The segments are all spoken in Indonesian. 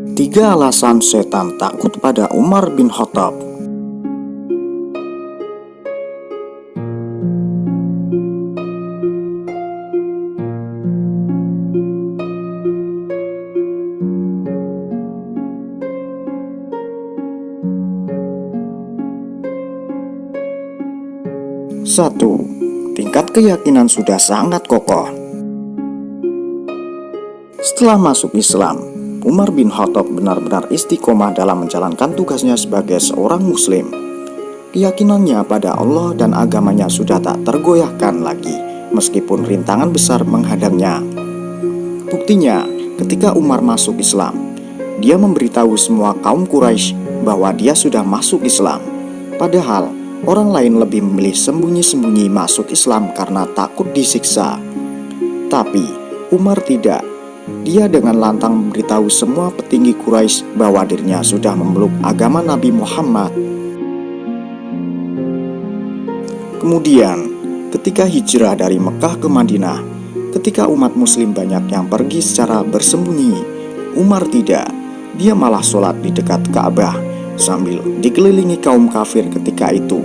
Tiga alasan setan takut pada Umar bin Khattab. Satu, tingkat keyakinan sudah sangat kokoh. Setelah masuk Islam, Umar bin Khattab benar-benar istiqomah dalam menjalankan tugasnya sebagai seorang muslim. Keyakinannya pada Allah dan agamanya sudah tak tergoyahkan lagi, meskipun rintangan besar menghadangnya. Buktinya, ketika Umar masuk Islam, dia memberitahu semua kaum Quraisy bahwa dia sudah masuk Islam. Padahal, orang lain lebih memilih sembunyi-sembunyi masuk Islam karena takut disiksa. Tapi, Umar tidak. Dia dengan lantang memberitahu semua petinggi Quraisy bahwa dirinya sudah memeluk agama Nabi Muhammad. Kemudian, ketika hijrah dari Mekah ke Madinah, ketika umat muslim banyak yang pergi secara bersembunyi, Umar tidak. Dia malah sholat di dekat Ka'bah sambil dikelilingi kaum kafir ketika itu.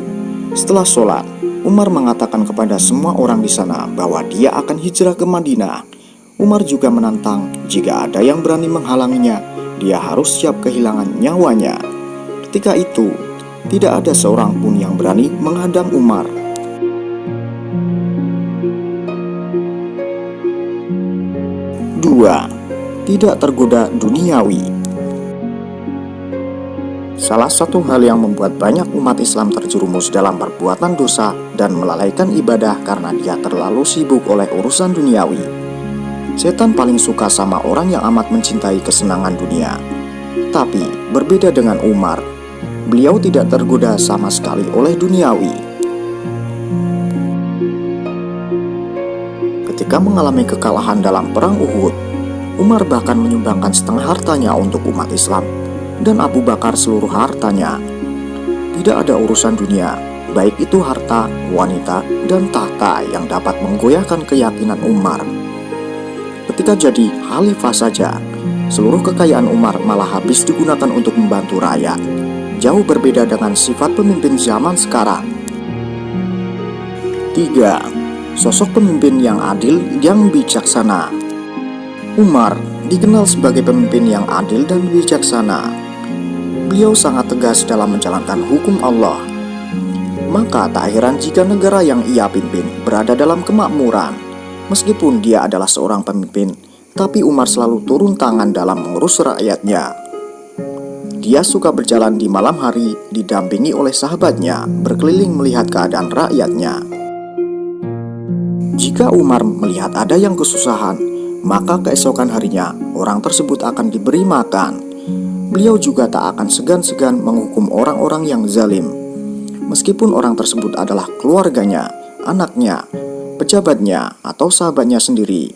Setelah sholat, Umar mengatakan kepada semua orang di sana bahwa dia akan hijrah ke Madinah. Umar juga menantang jika ada yang berani menghalanginya, dia harus siap kehilangan nyawanya. Ketika itu, tidak ada seorang pun yang berani menghadang Umar. Dua, tidak tergoda duniawi. Salah satu hal yang membuat banyak umat Islam terjerumus dalam perbuatan dosa dan melalaikan ibadah karena dia terlalu sibuk oleh urusan duniawi. Setan paling suka sama orang yang amat mencintai kesenangan dunia. Tapi berbeda dengan Umar, beliau tidak tergoda sama sekali oleh duniawi. Ketika mengalami kekalahan dalam perang Uhud, Umar bahkan menyumbangkan setengah hartanya untuk umat Islam, dan Abu Bakar seluruh hartanya. Tidak ada urusan dunia, baik itu harta, wanita, dan tahta yang dapat menggoyahkan keyakinan Umar. Ketika jadi khalifah saja, seluruh kekayaan Umar malah habis digunakan untuk membantu rakyat. Jauh berbeda dengan sifat pemimpin zaman sekarang. 3. Sosok pemimpin yang adil yang bijaksana. Umar dikenal sebagai pemimpin yang adil dan bijaksana. Beliau sangat tegas dalam menjalankan hukum Allah. Maka tak heran jika negara yang ia pimpin berada dalam kemakmuran. Meskipun dia adalah seorang pemimpin, tapi Umar selalu turun tangan dalam mengurus rakyatnya. Dia suka berjalan di malam hari, didampingi oleh sahabatnya, berkeliling melihat keadaan rakyatnya. Jika Umar melihat ada yang kesusahan, maka keesokan harinya orang tersebut akan diberi makan. Beliau juga tak akan segan-segan menghukum orang-orang yang zalim, meskipun orang tersebut adalah keluarganya, anaknya, pejabatnya, atau sahabatnya sendiri.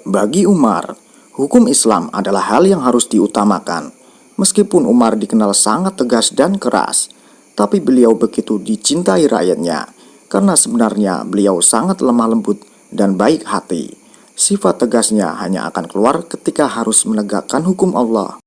Bagi Umar, hukum Islam adalah hal yang harus diutamakan. Meskipun Umar dikenal sangat tegas dan keras, tapi beliau begitu dicintai rakyatnya, karena sebenarnya beliau sangat lemah lembut dan baik hati. Sifat tegasnya hanya akan keluar ketika harus menegakkan hukum Allah.